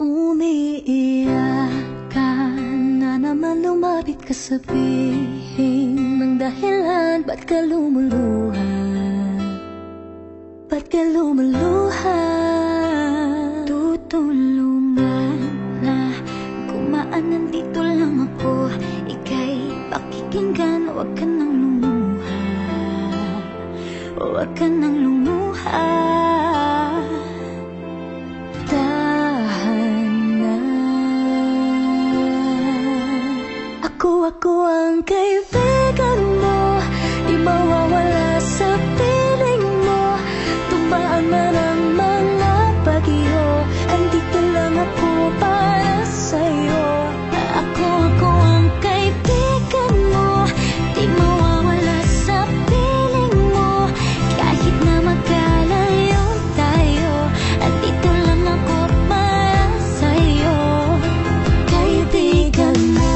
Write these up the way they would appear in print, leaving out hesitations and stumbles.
Umiiyak ka na naman, lumapit ka, sabihin ng dahilan. Ba't ka lumuluha? Ba't ka lumuluha? Tutulungan na kumaan, nandito lang ako. Ika'y pakikinggan, huwag ka nang lumuha. Huwag ka nang lumuha. Ako ang kaibigan mo, di mawawala sa piling mo. Tumaan man ang mga bagyo, andito lang ako para sa'yo. Ako ang kaibigan mo, di mawawala sa piling mo. Kahit na magkalayo tayo, andito lang ako para sa'yo. Kaibigan mo.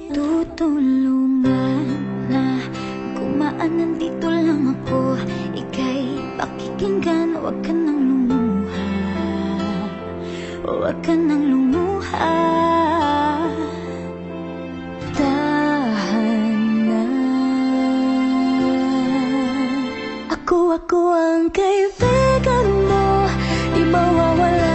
Tutulungan na kumaan, nandito lang ako. Ika'y pakikinggan, huwag ka nang lumuha. Huwag ka nang lumuha. Tahan na. Ako ang kaibigan mo, di mawawala